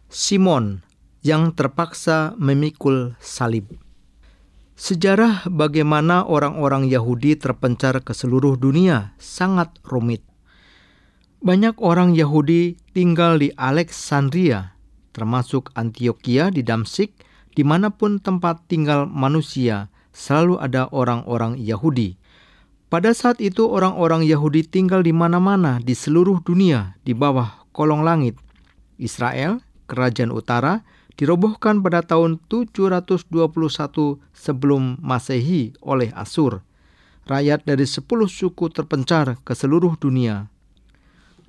Simon yang terpaksa memikul salib. Sejarah bagaimana orang-orang Yahudi terpencar ke seluruh dunia sangat rumit. Banyak orang Yahudi tinggal di Alexandria, termasuk Antioquia di Damsyik. Dimanapun tempat tinggal manusia, selalu ada orang-orang Yahudi. Pada saat itu orang-orang Yahudi tinggal di mana-mana di seluruh dunia di bawah kolong langit. Israel, kerajaan utara, dirobohkan pada tahun 721 sebelum Masehi oleh Asur. Rakyat dari 10 suku terpencar ke seluruh dunia.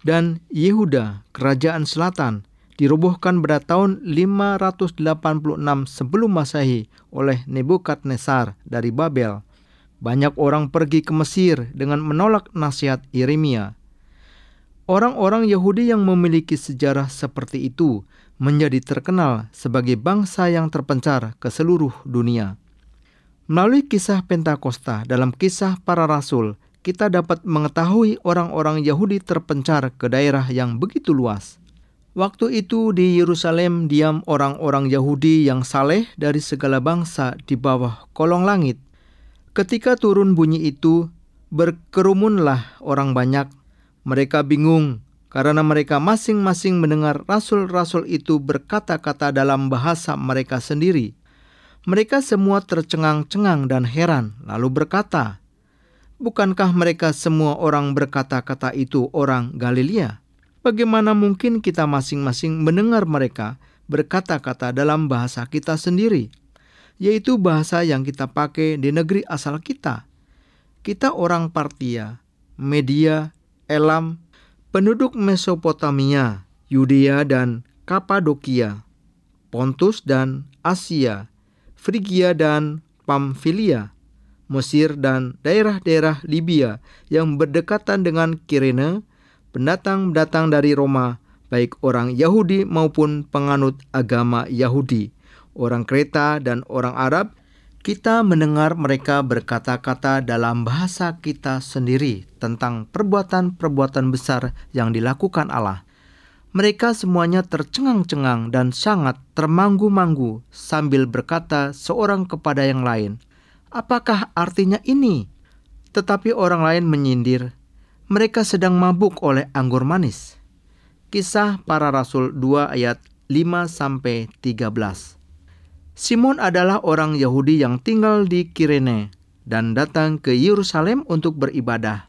Dan Yehuda, kerajaan selatan, dirobohkan pada tahun 586 sebelum Masehi oleh Nebukadnezar dari Babel. Banyak orang pergi ke Mesir dengan menolak nasihat Yeremia. Orang-orang Yahudi yang memiliki sejarah seperti itu menjadi terkenal sebagai bangsa yang terpencar ke seluruh dunia. Melalui kisah Pentakosta dalam Kisah Para Rasul, kita dapat mengetahui orang-orang Yahudi terpencar ke daerah yang begitu luas. Waktu itu di Yerusalem diam orang-orang Yahudi yang saleh dari segala bangsa di bawah kolong langit. Ketika turun bunyi itu, berkerumunlah orang banyak. Mereka bingung karena mereka masing-masing mendengar rasul-rasul itu berkata-kata dalam bahasa mereka sendiri. Mereka semua tercengang-cengang dan heran, lalu berkata, "Bukankah mereka semua orang berkata-kata itu orang Galilea? Bagaimana mungkin kita masing-masing mendengar mereka berkata-kata dalam bahasa kita sendiri, yaitu bahasa yang kita pakai di negeri asal kita? Kita orang Partia, Media, Elam, penduduk Mesopotamia, Yudea dan Kapadokia, Pontus dan Asia, Frigia dan Pamfilia, Mesir dan daerah-daerah Libya yang berdekatan dengan Kirene, pendatang-pendatang dari Roma, baik orang Yahudi maupun penganut agama Yahudi, orang Kreta dan orang Arab, kita mendengar mereka berkata-kata dalam bahasa kita sendiri tentang perbuatan-perbuatan besar yang dilakukan Allah. Mereka semuanya tercengang-cengang dan sangat termanggu-manggu sambil berkata seorang kepada yang lain, "Apakah artinya ini?" Tetapi orang lain menyindir, "Mereka sedang mabuk oleh anggur manis." Kisah Para Rasul 2 ayat 5-13. Simon adalah orang Yahudi yang tinggal di Kirene dan datang ke Yerusalem untuk beribadah.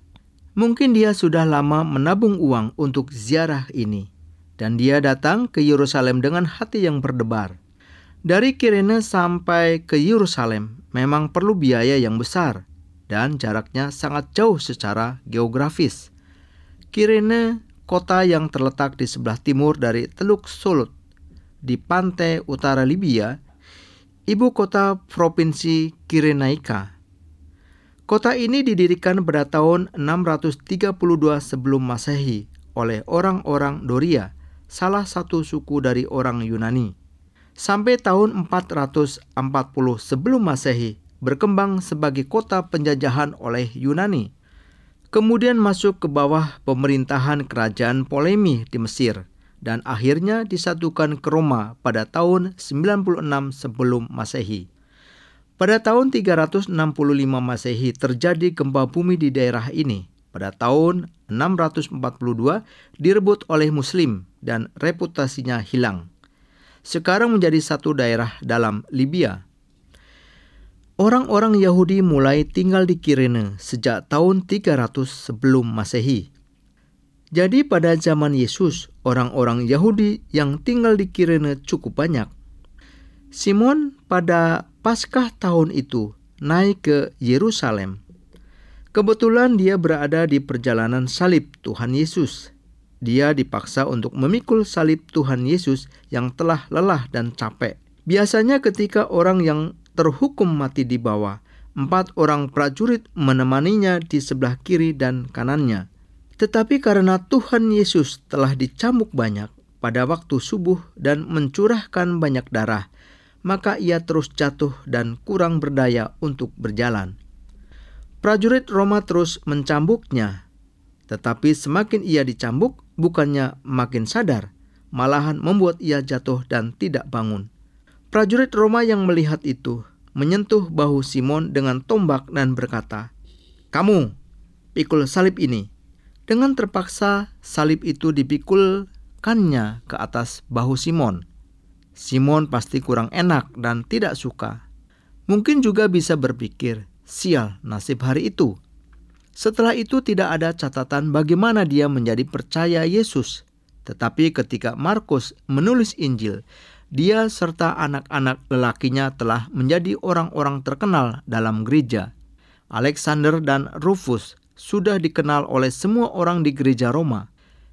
Mungkin dia sudah lama menabung uang untuk ziarah ini, dan dia datang ke Yerusalem dengan hati yang berdebar. Dari Kirene sampai ke Yerusalem memang perlu biaya yang besar, dan jaraknya sangat jauh secara geografis. Kirene, kota yang terletak di sebelah timur dari Teluk Solut, di pantai utara Libya, ibu kota provinsi Kirenaika. Kota ini didirikan pada tahun 632 sebelum Masehi oleh orang-orang Doria, salah satu suku dari orang Yunani. Sampai tahun 440 sebelum Masehi, berkembang sebagai kota penjajahan oleh Yunani. Kemudian masuk ke bawah pemerintahan kerajaan Ptolemy di Mesir, dan akhirnya disatukan ke Roma pada tahun 96 sebelum Masehi. Pada tahun 365 Masehi terjadi gempa bumi di daerah ini. Pada tahun 642 direbut oleh Muslim dan reputasinya hilang. Sekarang menjadi satu daerah dalam Libya. Orang-orang Yahudi mulai tinggal di Kirene sejak tahun 300 sebelum Masehi. Jadi pada zaman Yesus, orang-orang Yahudi yang tinggal di Kirene cukup banyak. Simon pada Paskah tahun itu naik ke Yerusalem. Kebetulan dia berada di perjalanan salib Tuhan Yesus. Dia dipaksa untuk memikul salib Tuhan Yesus yang telah lelah dan capek. Biasanya ketika orang yang terhukum mati di bawah, 4 orang prajurit menemaninya di sebelah kiri dan kanannya. Tetapi karena Tuhan Yesus telah dicambuk banyak pada waktu subuh dan mencurahkan banyak darah, maka ia terus jatuh dan kurang berdaya untuk berjalan. Prajurit Roma terus mencambuknya, tetapi semakin ia dicambuk, bukannya makin sadar, malahan membuat ia jatuh dan tidak bangun. Prajurit Roma yang melihat itu menyentuh bahu Simon dengan tombak dan berkata, "Kamu, pikul salib ini." Dengan terpaksa salib itu dipikulkannya ke atas bahu Simon. Simon pasti kurang enak dan tidak suka. Mungkin juga bisa berpikir, sial nasib hari itu. Setelah itu tidak ada catatan bagaimana dia menjadi percaya Yesus. Tetapi ketika Markus menulis Injil, dia serta anak-anak lelakinya telah menjadi orang-orang terkenal dalam gereja. Alexander dan Rufus sudah dikenal oleh semua orang di gereja Roma.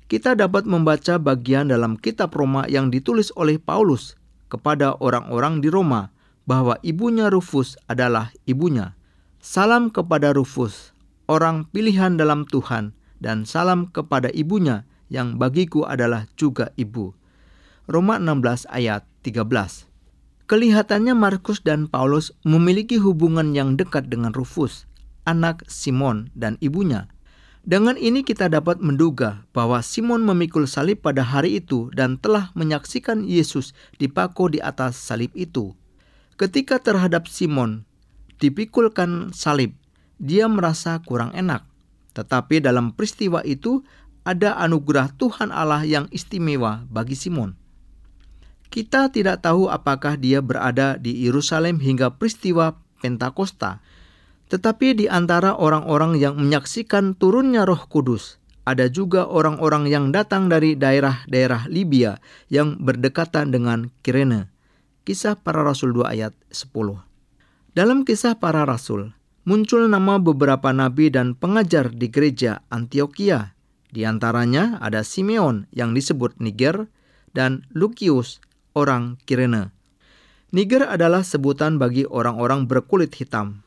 Kita dapat membaca bagian dalam kitab Roma yang ditulis oleh Paulus kepada orang-orang di Roma bahwa ibunya Rufus adalah ibunya. Salam kepada Rufus, orang pilihan dalam Tuhan, dan salam kepada ibunya yang bagiku adalah juga ibu. Roma 16 ayat 13. Kelihatannya Markus dan Paulus memiliki hubungan yang dekat dengan Rufus, anak Simon dan ibunya. Dengan ini kita dapat menduga bahwa Simon memikul salib pada hari itu dan telah menyaksikan Yesus dipako di atas salib itu. Ketika terhadap Simon dipikulkan salib, dia merasa kurang enak. Tetapi dalam peristiwa itu ada anugerah Tuhan Allah yang istimewa bagi Simon. Kita tidak tahu apakah dia berada di Yerusalem hingga peristiwa Pentakosta. Tetapi di antara orang-orang yang menyaksikan turunnya Roh Kudus, ada juga orang-orang yang datang dari daerah-daerah Libya yang berdekatan dengan Kirene. Kisah Para Rasul 2 ayat 10. Dalam Kisah Para Rasul, muncul nama beberapa nabi dan pengajar di gereja Antioquia. Di antaranya ada Simeon yang disebut Niger dan Lukius, orang Kirene. Niger adalah sebutan bagi orang-orang berkulit hitam.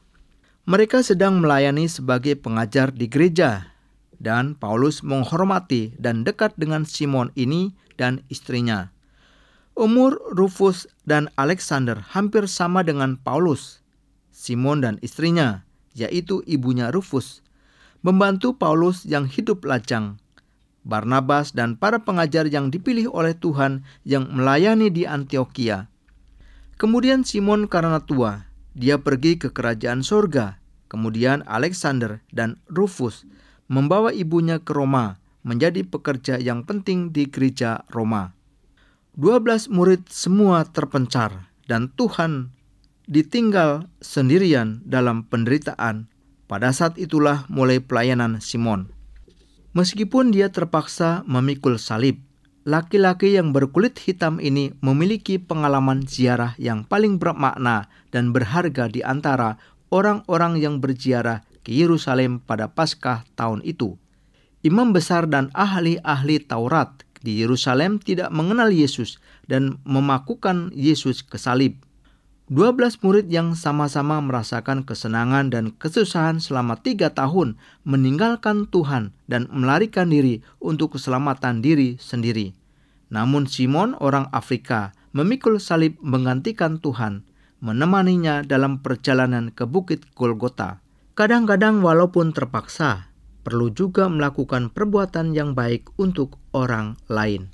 Mereka sedang melayani sebagai pengajar di gereja, dan Paulus menghormati dan dekat dengan Simon ini dan istrinya. Umur Rufus dan Alexander hampir sama dengan Paulus. Simon dan istrinya, yaitu ibunya Rufus, membantu Paulus yang hidup lajang. Barnabas dan para pengajar yang dipilih oleh Tuhan yang melayani di Antioquia. Kemudian Simon karena tua, dia pergi ke kerajaan sorga. Kemudian Alexander dan Rufus membawa ibunya ke Roma menjadi pekerja yang penting di gereja Roma. 12 murid semua terpencar dan Tuhan ditinggal sendirian dalam penderitaan. Pada saat itulah mulai pelayanan Simon. Meskipun dia terpaksa memikul salib, laki-laki yang berkulit hitam ini memiliki pengalaman ziarah yang paling bermakna dan berharga di antara orang-orang yang berziarah ke Yerusalem pada Paskah tahun itu. Imam besar dan ahli-ahli Taurat di Yerusalem tidak mengenal Yesus dan memakukan Yesus ke salib. 12 murid yang sama-sama merasakan kesenangan dan kesusahan selama 3 tahun meninggalkan Tuhan dan melarikan diri untuk keselamatan diri sendiri. Namun Simon orang Afrika memikul salib menggantikan Tuhan, menemaninya dalam perjalanan ke Bukit Golgota. Kadang-kadang walaupun terpaksa, perlu juga melakukan perbuatan yang baik untuk orang lain.